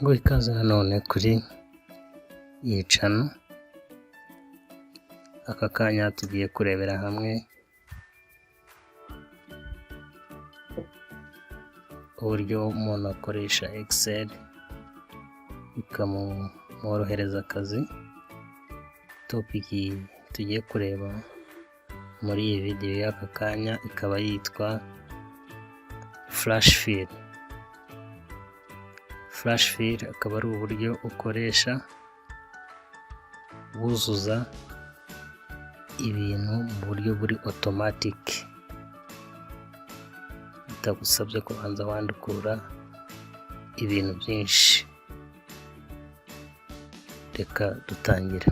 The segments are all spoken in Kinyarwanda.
ngo ikaze nanone kuri iyi channel. Aka kanya tugiye kurebera hamwe uburyo umuntu akoresha Excel bikamworohereza akazi. Topic tugiye kureba muri iyi video y'aka kanya ikaba yitwa Flashfill. Flashfill akaba ari uburyo ukoresha wuzuza ibintu mu buryo buri automatic, bitagusabye kubanza wandukura ibintu byinshi. Reka dutangire.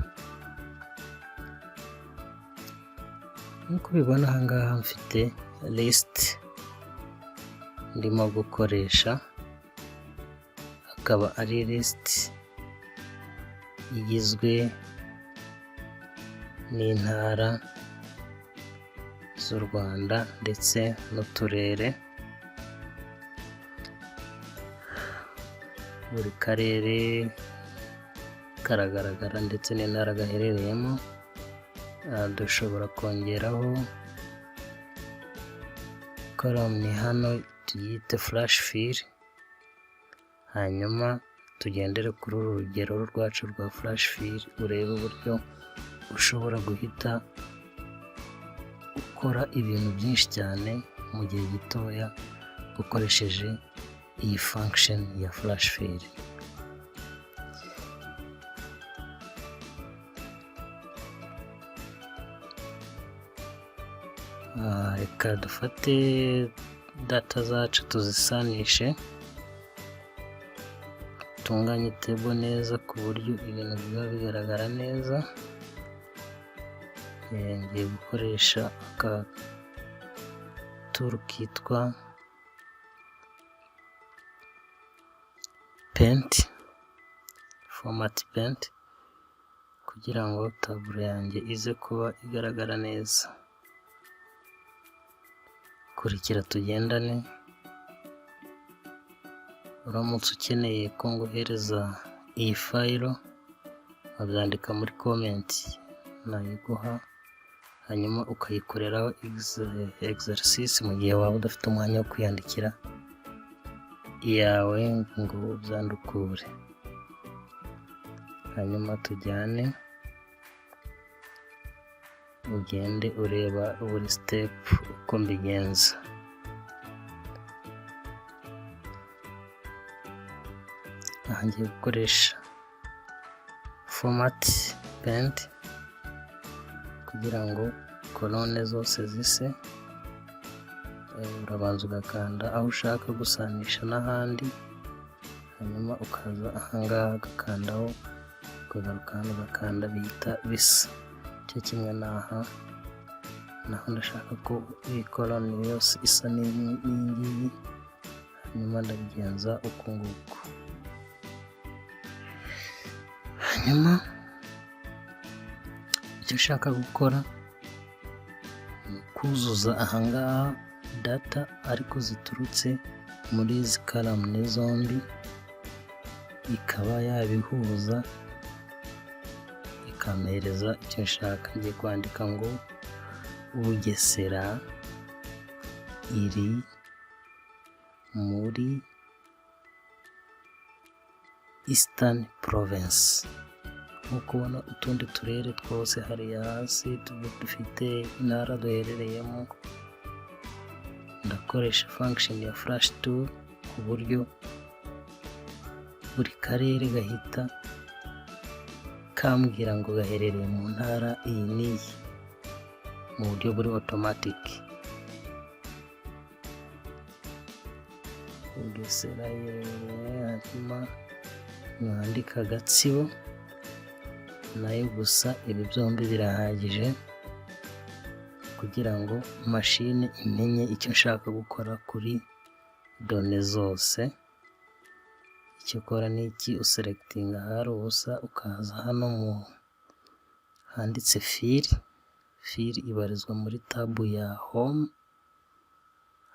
Nkuko ubibona aha ngaha mfite list ndimo gukoresha, akaba ari list igizwe n'intara z'u Rwanda ndetse n'uturere. Buri karere karagaragara ndetse n'intara gaherereyemo. Dushobora kongeraho column hano tuyite Flashfill, hanyuma tugendere kuri uru rugero rwacu rwa Flashfill urebe uburyo ushobora guhita ukora ibintu byinshi cyane mu gihe gitoya ukoresheje iyi function ya Flashfill. Reka dufate data zacu tuzisanishe, tunganye table neza ku buryo ibintu biba bigaragara neza. Ngiye gukoresha aka tool kitwa paint, format paint, kugira ngo table yanjye ize kuba igaragara neza. Kurikira tugendane. Uramutse ukeneye ko nguhereza iyi file wabyandika muri comment nayiguha, hanyuma ukayikoreraho exercise mu gihe waba udafite umwanya wo kwiyandikira iyawe ngo ubyandukure. Hanyuma tujyane, ugende ureba buri step uko mbigenza. Aha ngiye gukoresha format paint kugira ngo kolone zose zise. Urabanza ugakanda aho ushaka gusanisha n'ahandi, hanyuma ukaza ahangaha ugakandaho, ukagaruka hano ugakanda bihita bisa. Cyo kimwe n'aha naho ndashaka ko iyi kolone yose isa n'iyingiyi, hanyuma ndabigenza uku nguku. Hanyuma icyo ushaka gukora ni kuzuza ahangaha data ariko ziturutse muri izi column zombi, ikaba yabihuza ikampereza icyo nshaka. Ngiye kwandika ngo Bugesera iri muri Eastern Province. Nk'uko ubona utundi turere twose hariya hasi dufite intara duherereyemo. Ndakoresha function ya flash tool ku buryo buri karere gahita kambwira ngo gaherereye mu ntara iyi n'iyi mu buryo buri automatic. Bugesera hanyuma mwandika Gatsibo nayo gusa. Ibi byombi birahagije kugira ngo mashine imenye icyo nshaka gukora kuri done zose. Icyo ukora ni iki, uselectinga ahari ubusa, ukaza hano mu handitse fill. Fill ibarizwa muri tab ya home,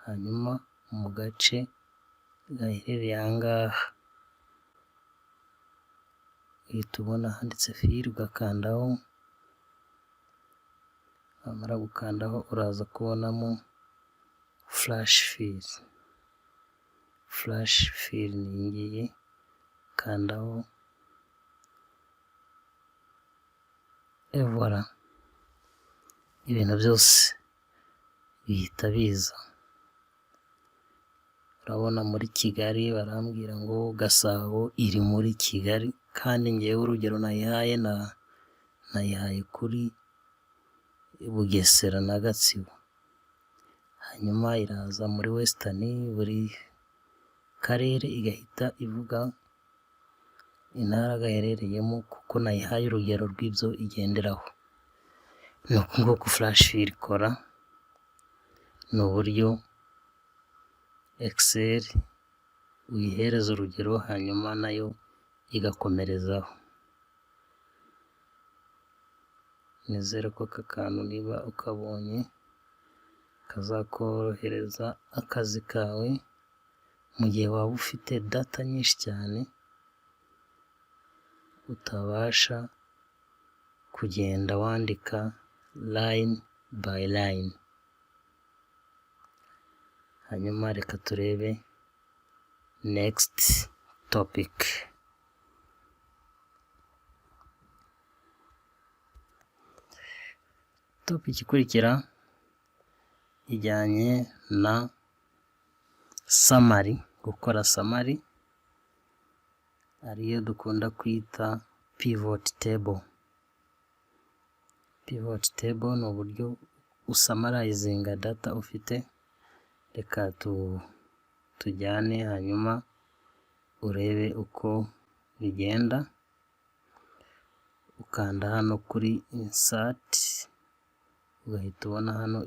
hanyuma mu gace gaherereye aha ngaha uhita ubona handitse fill, ugakandaho. Wamara gukandaho uraza kubonamo Flashfill. Flashfill ni iyi ngiyi, kandaho, voilà, ibintu byose bihita biza. Urabona muri Kigali barambwira ngo Gasabo iri muri Kigali, kandi ngewe urugero nayihaye kuri Bugesera na Gatsibo. Hanyuma iraza muri Western, buri karere igahita ivuga intara gaherereyemo, kuko nayihaye urugero rw'ibyo igenderaho. Ni uku nguku Flashfill ikora. Ni uburyo Excel uyihereza urugero hanyuma nayo igakomerezaho. Nizere ko aka kantu niba ukabonye kazakorohereza akazi kawe mu gihe waba ufite data nyinshi cyane utabasha kugenda wandika line by line. Hanyuma reka turebe next topic. Topic ikurikira ijyanye na summary, gukora summary ariyo dukunda kwita pivot table. Pivot table ni uburyo usummarizinga data ufite. Reka tujyane hanyuma urebe uko bigenda. Ukanda hano kuri insert, ugahita ubona hano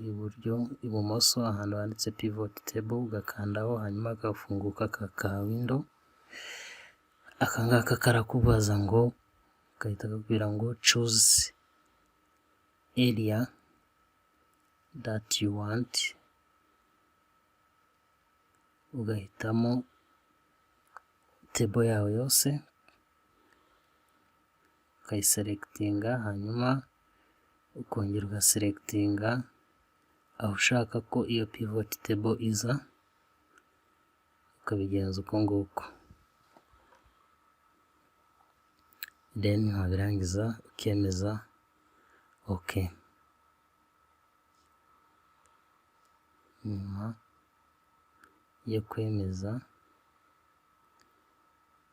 ibumoso ahantu handitse pivot table, ugakandaho hanyuma gafunguka ka window. Aka ngaka karakubaza ngo, gahita kakubwira ngo choose area that you want. Ugahitamo table yawe yose, ukayiselectinga, hanyuma ukongera ugaselectinga aho ushaka ko iyo pivot table iza, ukabigenza uko nguko. Then wabirangiza ukemeza okay. Nyuma yo kwemeza,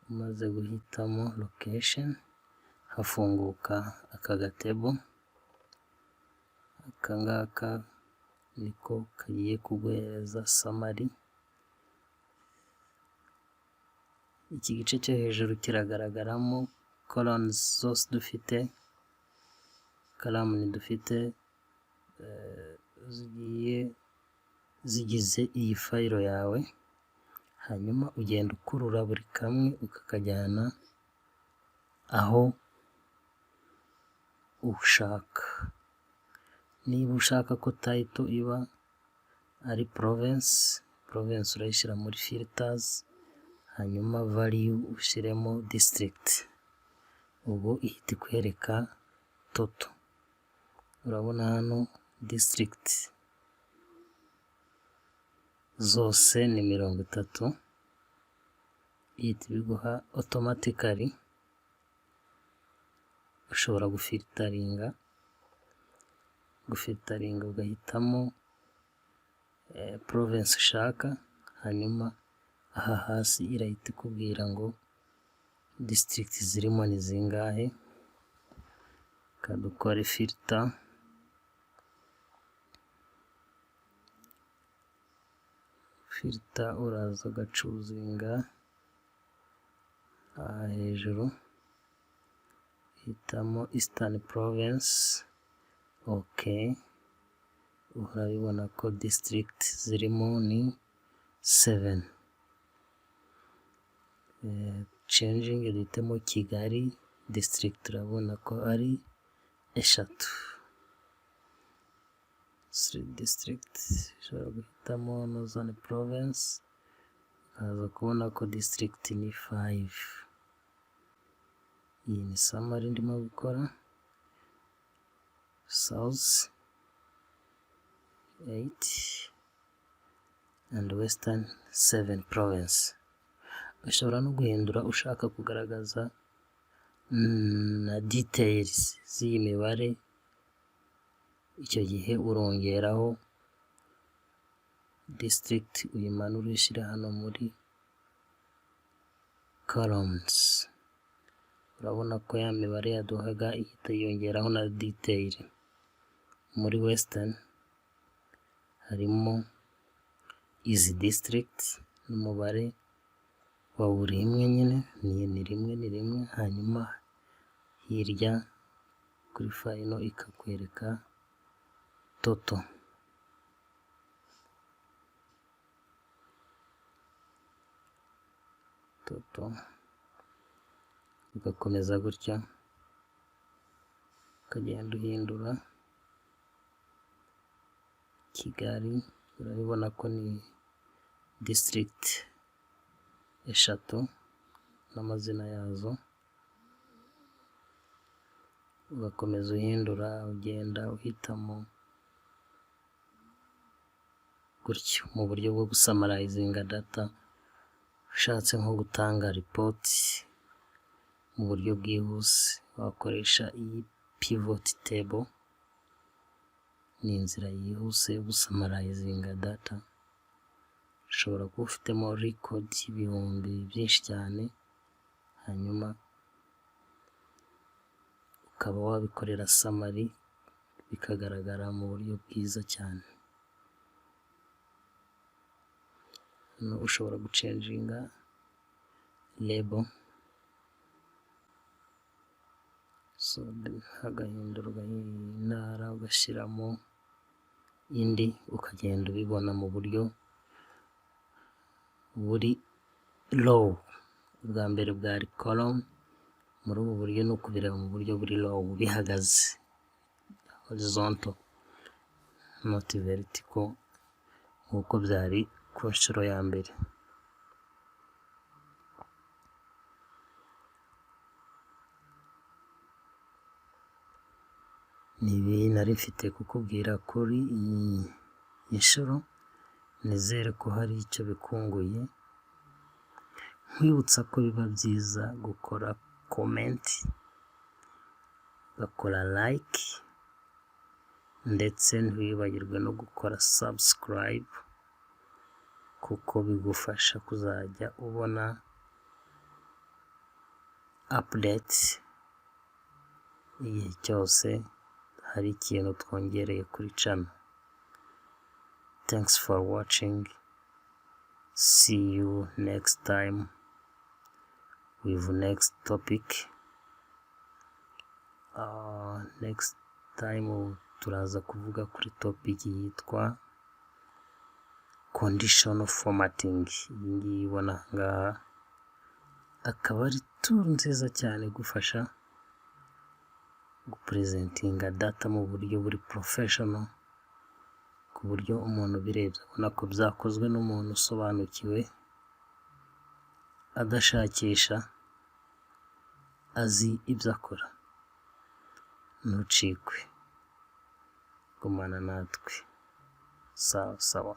umaze guhitamo location, hafunguka aka gatebo. Aka ngaka niko kagiye kuguhereza summary. Iki gice cyo hejuru kiragaragaramo columns zose dufite, column dufite zigize iyi file yawe. Hanyuma ugenda ukurura buri kamwe ukakajyana aho ushaka. Niba ushaka ko title iba ari province urayishyira muri filters, hanyuma value ushyiremo district. Ubu ihita ikwereka toto. Urabona hano district zose ni 30. Ihita ibiguha automatically. Ushobora gufiltaringa ugahitamo province ushaka, hanyuma aha hasi irahita ikubwira ngo district zirimo ni zingahe. Kadukore filter, uraza ugacuzinga aha hejuru, hitamo Eastern Province. Okay, urabibona ko district zirimo ni 7. Changing editemo Kigali district, urabona ko ari 3. 3 district. Ushobora guhitamo Northern Province, ukaza kubona ko district ni 5. iyi ni summary ndimo gukora. South 8 and Western 7 province. Ushobora no guhindura ushaka kugaragaza na details z'iyi mibare, icyo gihe urongeraho district uyimanura ushyira hano muri columns. Urabona ko ya mibare yaduhaga ihita yongeraho na detail. Muri Western harimo izi district n'umubare wa buri imwe nyine ni rimwe, hanyuma hirya kuri final ikakwereka toto. Ugakomeza gutya ukagenda uhindura. Kigali urabibona ko ni district eshatu n'amazina yazo. Ugakomeza uhindura, ugenda uhitamo gutyo mu buryo bwo gusamarayizinga data. Ushatse nko gutanga report mu buryo bwihuse wakoresha iyi pivot table. Ni inzira yihuse yo gusamarayizinga data. Ushobora kuba ufitemo record ibihumbi byinshi cyane, hanyuma ukaba wabikorera summary bikagaragara mu buryo bwiza cyane. Hano ushobora gucenjinga label, so hagahindurwa intara ugashyiramo indi, ukagenda ubibona mu buryo buri low. Ubwa mbere bwari column, muri ubu buryo ni ukubireba mu buryo buri low bihagaze, horizontal not vertical nk'uko byari ku nshuro ya mbere. Nibi nari mfite kukubwira kuri iyi nshuro. Nizere ko hari icyo bikunguye. Nkwibutsa ko biba byiza gukora comment, ugakora like, ndetse ntiwibagirwe no gukora subscribe, kuko bigufasha kuzajya ubona update igihe cyose hari ikintu twongereye kuri channel. Thanks for watching. See you next time with next topic. Next time turaza kuvuga kuri topic yitwa conditional formatting. Iyi ngiyi ubona ngaha akaba ari tool nziza cyane gufasha gupresentinga data mu buryo buri professional, ku buryo umuntu birebye abona ko byakozwe n'umuntu usobanukiwe, adashakisha, azi ibyo akora. Ntucikwe, gumana natwe. Sawa sawa.